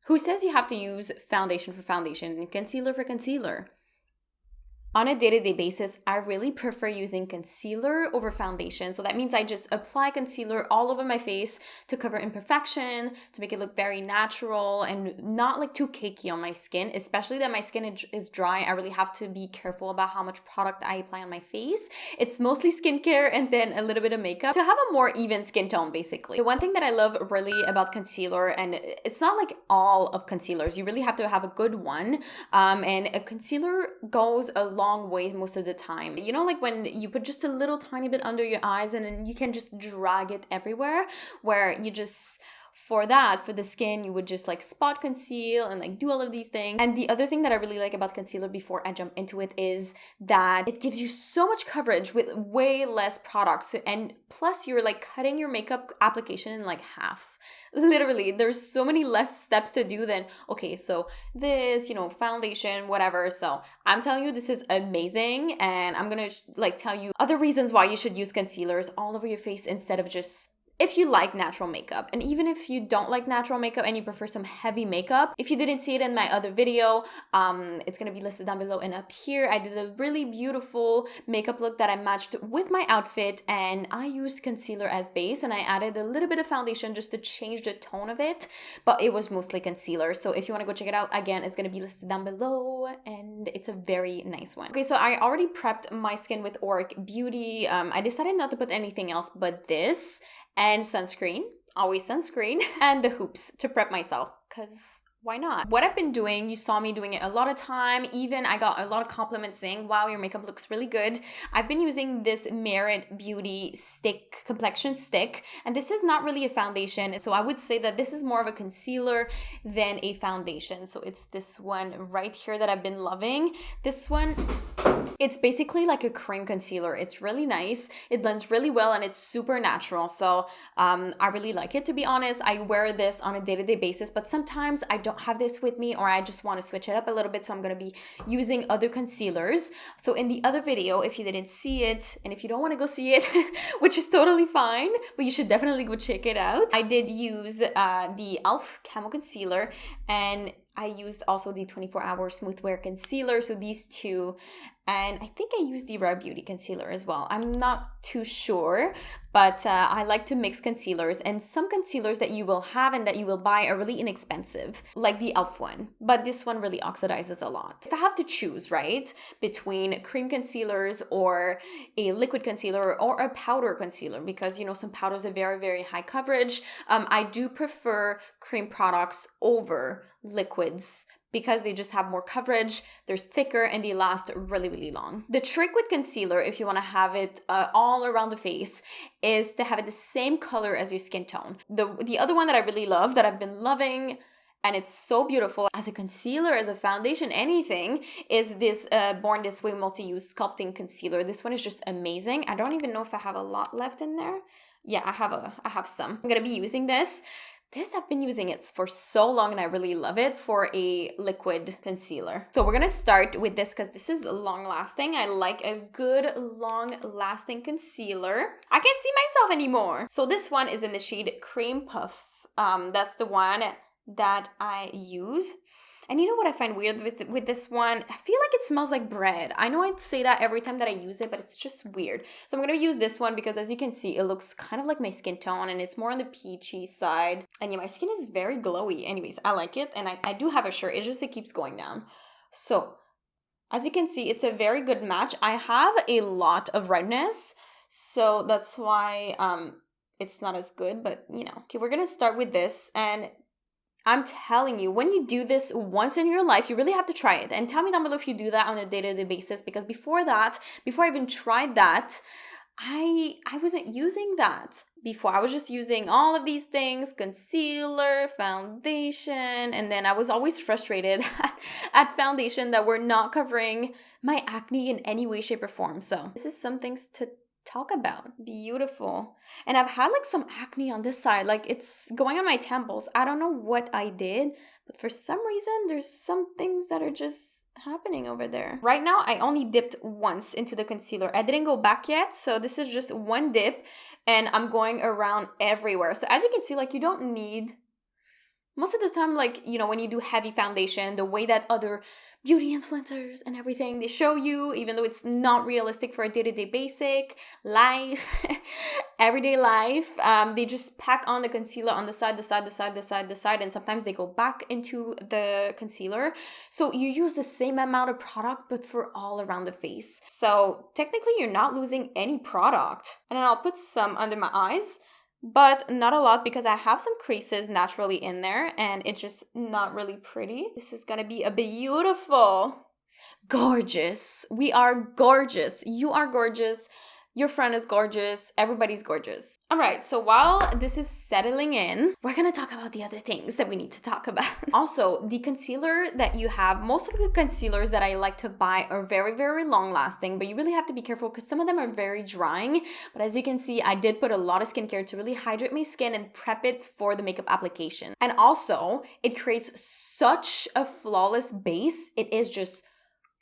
Who says you have to use foundation for foundation and concealer for concealer? On a day-to-day basis, I really prefer using concealer over foundation. So that means I just apply concealer all over my face to cover imperfection, to make it look very natural and not like too cakey on my skin, especially that my skin is dry. I really have to be careful about how much product I apply on my face. It's mostly skincare and then a little bit of makeup to have a more even skin tone, basically. The one thing that I love really about concealer, and it's not like all of concealers, you really have to have a good one. And a concealer goes a long way most of the time. You know, like when you put just a little tiny bit under your eyes and then you can just drag it everywhere, where you just, for the skin, you would just like spot conceal and like do all of these things. And the other thing that I really like about concealer before I jump into it is that it gives you so much coverage with way less products. And plus you're like cutting your makeup application in like half. Literally, there's so many less steps to do than, okay, so this, you know, foundation, whatever. So I'm telling you, this is amazing. And I'm going to like tell you other reasons why you should use concealers all over your face instead of just, if you like natural makeup. And even if you don't like natural makeup and you prefer some heavy makeup, if you didn't see it in my other video, it's gonna be listed down below and up here. I did a really beautiful makeup look that I matched with my outfit, and I used concealer as base and I added a little bit of foundation just to change the tone of it, but it was mostly concealer. So if you wanna go check it out, again, it's gonna be listed down below and it's a very nice one. Okay, so I already prepped my skin with Auric Beauty. I decided not to put anything else but this, and sunscreen, always sunscreen, and the hoops to prep myself, because why not? What I've been doing, you saw me doing it a lot of time. Even I got a lot of compliments saying, wow, your makeup looks really good. I've been using this Merit Beauty stick, complexion stick, and this is not really a foundation. So I would say that this is more of a concealer than a foundation. So it's this one right here that I've been loving. This one, it's basically like a cream concealer. It's really nice. It blends really well and it's super natural. So I really like it, to be honest. I wear this on a day-to-day basis, but sometimes I don't have this with me or I just want to switch it up a little bit. So I'm going to be using other concealers. So in the other video, if you didn't see it and if you don't want to go see it, which is totally fine, but you should definitely go check it out. I did use the e.l.f. Camo Concealer, and I used also the 24-hour Smooth Wear Concealer, so these two. And I think I used the Rare Beauty Concealer as well. I'm not too sure, but I like to mix concealers. And some concealers that you will have and that you will buy are really inexpensive, like the e.l.f. one. But this one really oxidizes a lot. If I have to choose, right, between cream concealers or a liquid concealer or a powder concealer, because, you know, some powders are very, very high coverage, I do prefer cream products over liquids because they just have more coverage, they're thicker, and they last really, really long. The trick with concealer, if you want to have it all around the face, is to have it the same color as your skin tone. The other one that I really love, that I've been loving, and it's so beautiful as a concealer, as a foundation, anything, is this Born This Way Multi-Use Sculpting Concealer. This one is just amazing. I don't even know if I have a lot left in there. Yeah, I have some. I'm gonna be using this. I've been using it for so long and I really love it for a liquid concealer. So we're gonna start with this because this is long lasting. I like a good long lasting concealer. I can't see myself anymore. So this one is in the shade Cream Puff. That's the one that I use. And you know what I find weird with this one? I feel like it smells like bread. I know I'd say that every time that I use it, but it's just weird. So I'm going to use this one because, as you can see, it looks kind of like my skin tone and it's more on the peachy side. And yeah, my skin is very glowy. Anyways, I like it. And I do have a shirt. It's just it keeps going down. So as you can see, it's a very good match. I have a lot of redness, so that's why it's not as good. But, you know, okay, we're going to start with this. And I'm telling you, when you do this once in your life, you really have to try it. And tell me down below if you do that on a day-to-day basis, because before I even tried that, I wasn't using that before. I was just using all of these things, concealer, foundation, and then I was always frustrated at foundation that were not covering my acne in any way, shape, or form. So this is some things to talk about. Beautiful. And I've had like some acne on this side, like it's going on my temples. I don't know what I did, but for some reason there's some things that are just happening over there. Right now I only dipped once into the concealer. I didn't go back yet, so this is just one dip and I'm going around everywhere. So as you can see, like you don't need Most of the time, like, you know, when you do heavy foundation, the way that other beauty influencers and everything, they show you, even though it's not realistic for a day-to-day basic life, everyday life, they just pack on the concealer on the side, and sometimes they go back into the concealer. So you use the same amount of product, but for all around the face. So technically, you're not losing any product. And then I'll put some under my eyes, but not a lot because I have some creases naturally in there and it's just not really pretty. This is gonna be a beautiful, gorgeous. We are gorgeous. You are gorgeous. Your friend is gorgeous. Everybody's gorgeous. All right, so while this is settling in, we're gonna talk about the other things that we need to talk about. Also, the concealer that you have, most of the concealers that I like to buy are very, very long lasting, but you really have to be careful because some of them are very drying. But as you can see, I did put a lot of skincare to really hydrate my skin and prep it for the makeup application. And also, it creates such a flawless base. It is just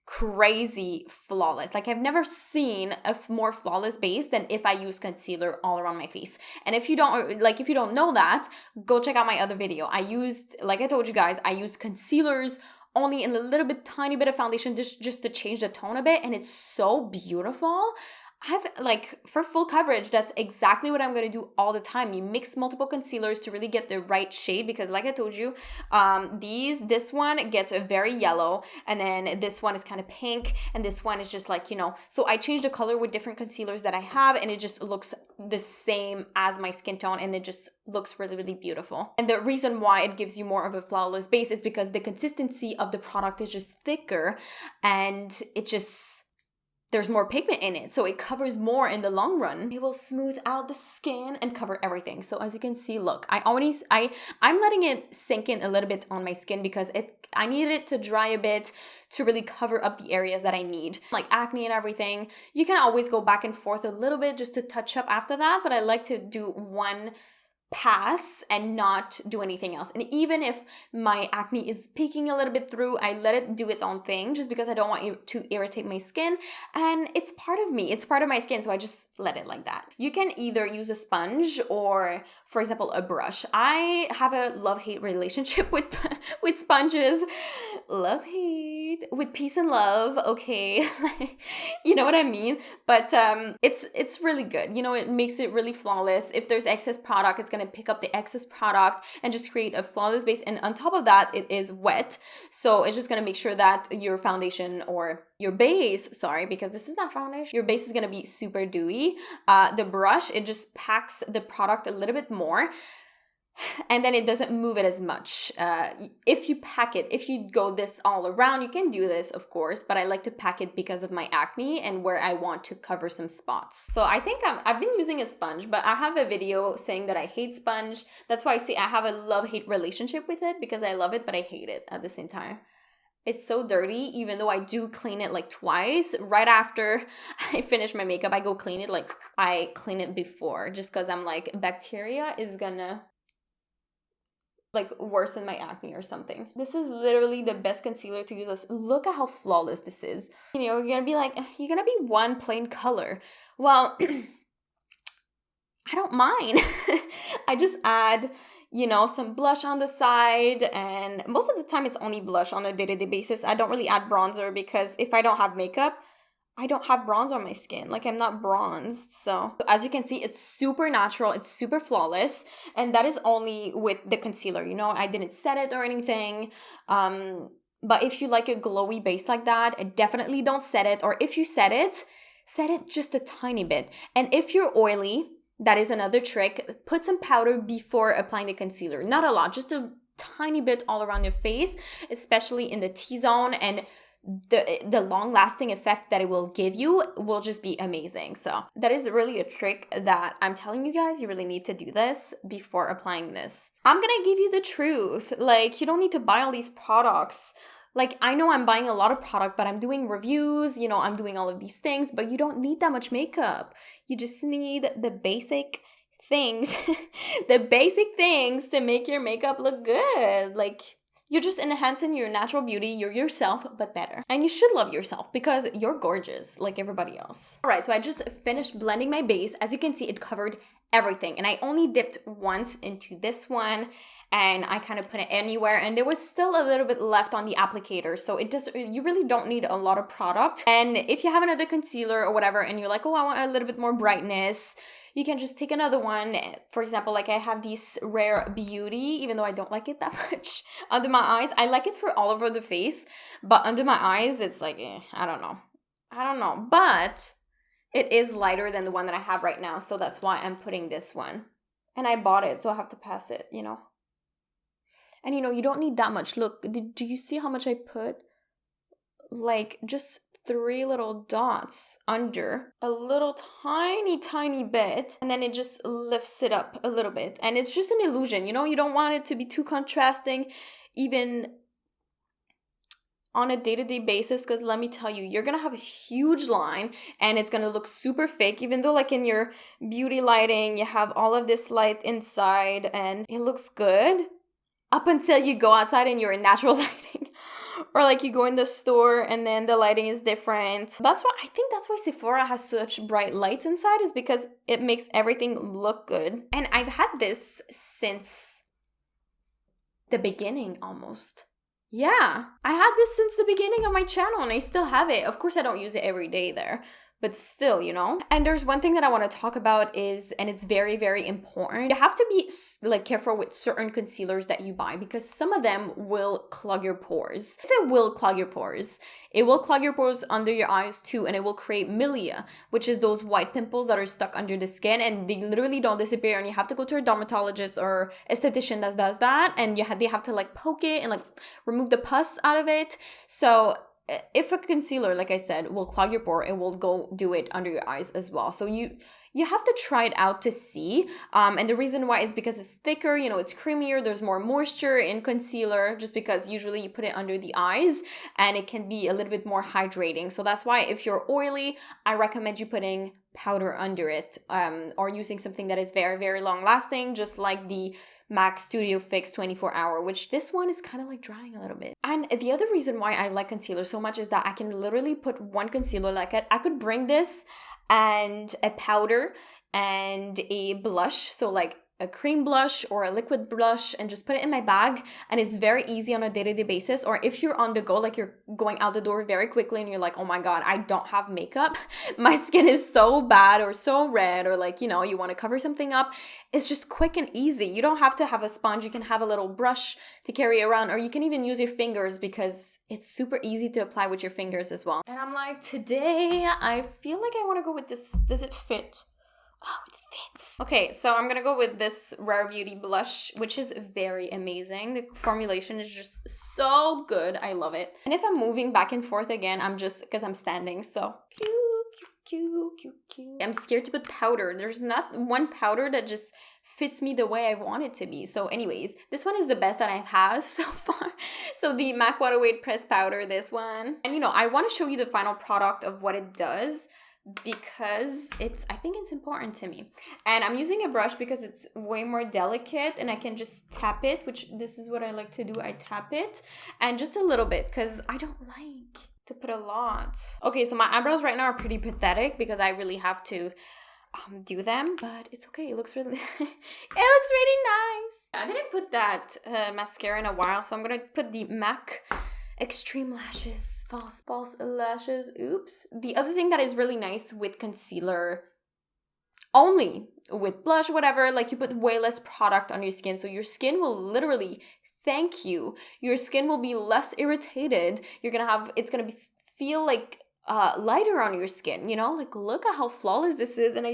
crazy flawless. Like, I've never seen a more flawless base than if I use concealer all around my face. And if you don't know that, go check out my other video. Like I told you guys, I used concealers only in a little bit, tiny bit of foundation just to change the tone a bit, and it's so beautiful. For full coverage, that's exactly what I'm going to do all the time. You mix multiple concealers to really get the right shade because like I told you, this one gets very yellow and then this one is kind of pink and this one is just like, you know, so I change the color with different concealers that I have and it just looks the same as my skin tone and it just looks really, really beautiful. And the reason why it gives you more of a flawless base is because the consistency of the product is just thicker and there's more pigment in it, so it covers more in the long run. It will smooth out the skin and cover everything. So as you can see, look, I'm letting it sink in a little bit on my skin because I needed it to dry a bit to really cover up the areas that I need, like acne and everything. You can always go back and forth a little bit just to touch up after that, but I like to do one pass and not do anything else. And even if my acne is peeking a little bit through, I let it do its own thing just because I don't want it to irritate my skin, and it's part of me, it's part of my skin, so I just let it like that. You can either use a sponge or, for example, a brush. I have a love-hate relationship with sponges. Love-hate with peace and love, okay. You know what I mean? But it's really good. You know, it makes it really flawless. If there's excess product, it's going to pick up the excess product and just create a flawless base. And on top of that, it is wet. So it's just going to make sure that your foundation or your base, because this is not foundation, your base is going to be super dewy. The brush, it just packs the product a little bit more. And then it doesn't move it as much. If you pack it, if you go this all around, you can do this, of course, but I like to pack it because of my acne and where I want to cover some spots. So I think I've been using a sponge, but I have a video saying that I hate sponge. That's why I say I have a love-hate relationship with it because I love it, but I hate it at the same time. It's so dirty, even though I do clean it like twice. Right after I finish my makeup, I go clean it. Like, I clean it before just because I'm like, bacteria is gonna worsen my acne or something. This is literally the best concealer to use. Look at how flawless this is. You know, you're gonna be like, you're gonna be one plain color. Well, I don't mind. I just add, you know, some blush on the side, and most of the time it's only blush on a day-to-day basis. I don't really add bronzer because if I don't have makeup, I don't have bronze on my skin. Like, I'm not bronzed. So as you can see, it's super natural. It's super flawless. And that is only with the concealer. You know, I didn't set it or anything. But if you like a glowy base like that, definitely don't set it. Or if you set it just a tiny bit. And if you're oily, that is another trick. Put some powder before applying the concealer. Not a lot, just a tiny bit all around your face, especially in the T-zone, and the long-lasting effect that it will give you will just be amazing. So that is really a trick that I'm telling you guys, you really need to do this before applying this. I'm gonna give you the truth. Like, you don't need to buy all these products. Like, I know I'm buying a lot of product, but I'm doing reviews, you know, I'm doing all of these things, but you don't need that much makeup. You just need the basic things, the basic things to make your makeup look good. Like, you're just enhancing your natural beauty. You're yourself, but better. And you should love yourself because you're gorgeous like everybody else. All right, so I just finished blending my base. As you can see, it covered everything. And I only dipped once into this one, and I kind of put it anywhere, and there was still a little bit left on the applicator. So you really don't need a lot of product. And if you have another concealer or whatever, and you're like, oh, I want a little bit more brightness, you can just take another one. For example, like I have this Rare Beauty, even though I don't like it that much, under my eyes. I like it for all over the face, but under my eyes, it's like, I don't know. But it is lighter than the one that I have right now, so that's why I'm putting this one. And I bought it, so I have to pass it, you know. And, you know, you don't need that much. Look, do you see how much I put? Like, just 3 little dots under a little tiny bit, and then it just lifts it up a little bit. And it's just an illusion, you know. You don't want it to be too contrasting, even on a day-to-day basis, because let me tell you, you're gonna have a huge line and it's gonna look super fake, even though like in your beauty lighting you have all of this light inside and it looks good up until you go outside and you're in natural lighting. Or like you go in the store and then the lighting is different. That's why Sephora has such bright lights inside, is because it makes everything look good. And I've had this since the beginning almost. Yeah, I had this since the beginning of my channel and I still have it. Of course, I don't use it every day there, but still, you know. And there's one thing that I want to talk about is, and it's very, very important, you have to be like careful with certain concealers that you buy, because some of them will clog your pores. If it will clog your pores, it will clog your pores under your eyes too, and it will create milia, which is those white pimples that are stuck under the skin and they literally don't disappear, and you have to go to a dermatologist or esthetician that does that, and they have to like poke it and like remove the pus out of it. So if a concealer, like I said, will clog your pore, it will go do it under your eyes as well. So you have to try it out to see. And the reason why is because it's thicker, you know, it's creamier, there's more moisture in concealer, just because usually you put it under the eyes and it can be a little bit more hydrating. So that's why if you're oily, I recommend you putting powder under it, or using something that is very, very long lasting, just like the MAC Studio Fix 24 Hour, which this one is kind of like drying a little bit. And the other reason why I like concealer so much is that I can literally put one concealer, like I could bring this and a powder and a blush, so like a cream blush or a liquid blush, and just put it in my bag, and it's very easy on a day-to-day basis. Or if you're on the go, like you're going out the door very quickly and you're like, oh my god, I don't have makeup, my skin is so bad or so red, or like, you know, you want to cover something up, it's just quick and easy. You don't have to have a sponge, you can have a little brush to carry around, or you can even use your fingers because it's super easy to apply with your fingers as well. And I'm like, today I feel like I want to go with this. Does it fit? Oh, it fits. Okay, so I'm gonna go with this Rare Beauty blush, which is very amazing. The formulation is just so good. I love it. And if I'm moving back and forth again, I'm just, because I'm standing, so cute. I'm scared to put powder. There's not one powder that just fits me the way I want it to be. So anyways, this one is the best that I've had so far. So the MAC Water Weight Pressed Powder, this one. And you know, I want to show you the final product of what it does, because I think it's important to me. And I'm using a brush because it's way more delicate and I can just tap it, which this is what I like to do. I tap it and just a little bit, because I don't like to put a lot. Okay, so my eyebrows right now are pretty pathetic because I really have to do them, but it's okay. It looks really it looks really nice. I didn't put that mascara in a while, so I'm gonna put the MAC Extreme Lashes false lashes. Oops. The other thing that is really nice with concealer, only with blush, whatever, like you put way less product on your skin, so your skin will literally thank you. Your skin will be less irritated. It's gonna feel like lighter on your skin, you know? Like, look at how flawless this is. And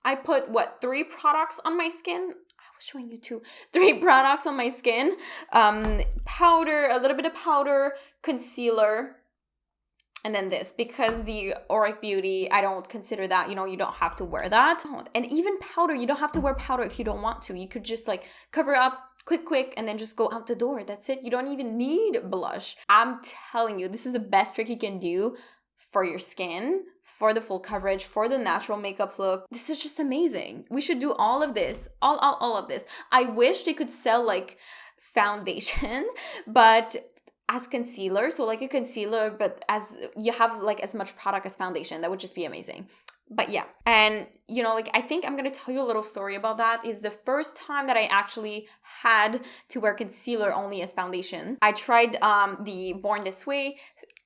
I put 3 products on my skin. Showing you 3 products on my skin, powder, a little bit of powder, concealer, and then this, because the Auric Beauty, I don't consider that, you know, you don't have to wear that. And even powder, you don't have to wear powder if you don't want to. You could just like cover up quick, and then just go out the door. That's it. You don't even need blush. I'm telling you, this is the best trick you can do for your skin, for the full coverage, for the natural makeup look. This is just amazing. We should do all of this, all of this. I wish they could sell like foundation, but as concealer, so like a concealer, but as you have like as much product as foundation. That would just be amazing. But yeah, and you know, like I think I'm gonna tell you a little story about that. Is the first time that I actually had to wear concealer only as foundation. I tried the Born This Way,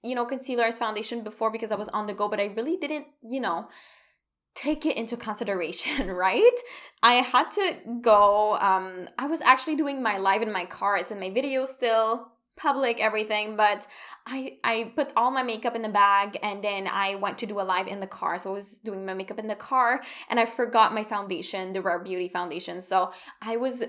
you know, concealer as foundation before because I was on the go, but I really didn't, you know, take it into consideration, right? I had to go, I was actually doing my live in my car. It's in my video still, public, everything, but I put all my makeup in the bag and then I went to do a live in the car. So I was doing my makeup in the car and I forgot my foundation, the Rare Beauty foundation. So I was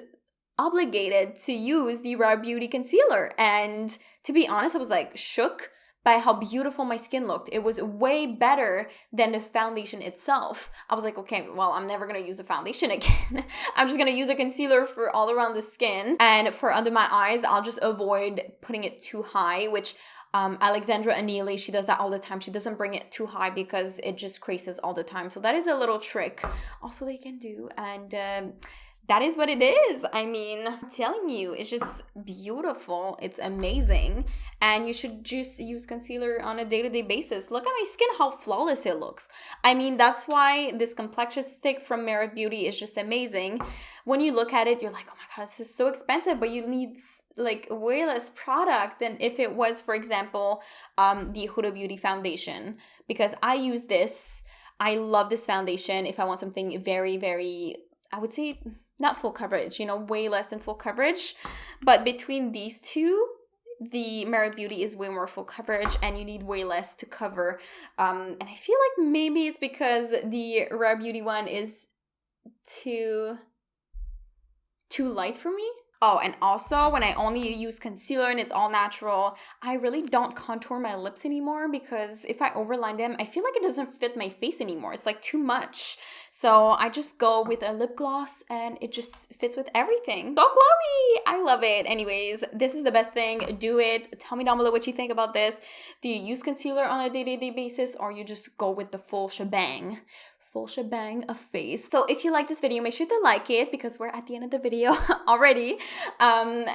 obligated to use the Rare Beauty concealer. And to be honest, I was like shook by how beautiful my skin looked. It was way better than the foundation itself. I was like, okay, well, I'm never gonna use a foundation again. I'm just gonna use a concealer for all around the skin. And for under my eyes, I'll just avoid putting it too high, which Alexandra Anili, she does that all the time. She doesn't bring it too high because it just creases all the time. So that is a little trick also they can do. And that is what it is. I mean, I'm telling you, it's just beautiful. It's amazing. And you should just use concealer on a day-to-day basis. Look at my skin, how flawless it looks. I mean, that's why this complexion stick from Merit Beauty is just amazing. When you look at it, you're like, oh my God, this is so expensive, but you need like way less product than if it was, for example, the Huda Beauty foundation. Because I use this. I love this foundation if I want something very, very, I would say, not full coverage, you know, way less than full coverage. But between these two, the Merit Beauty is way more full coverage and you need way less to cover. And I feel like maybe it's because the Rare Beauty one is too light for me. Oh, and also when I only use concealer and it's all natural, I really don't contour my lips anymore because if I overline them, I feel like it doesn't fit my face anymore. It's like too much. So I just go with a lip gloss and it just fits with everything. So glowy! I love it. Anyways, this is the best thing. Do it. Tell me down below what you think about this. Do you use concealer on a day-to-day basis or you just go with the full shebang? Full shebang of face. So if you like this video, make sure to like it because we're at the end of the video already. And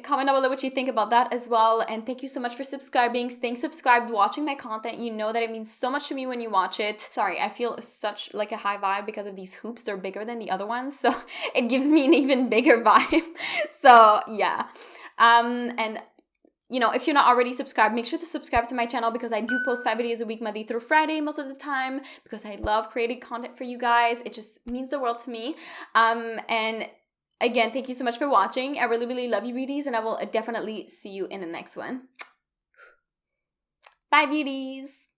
comment down below what you think about that as well. And thank you so much for subscribing, staying subscribed, watching my content. You know that it means so much to me when you watch it. Sorry, I feel such like a high vibe because of these hoops. They're bigger than the other ones. So it gives me an even bigger vibe. So yeah. And you know, if you're not already subscribed, make sure to subscribe to my channel because I do post 5 videos a week, Monday through Friday, most of the time, because I love creating content for you guys. It just means the world to me. And again, thank you so much for watching. I really, really love you, beauties, and I will definitely see you in the next one. Bye, beauties.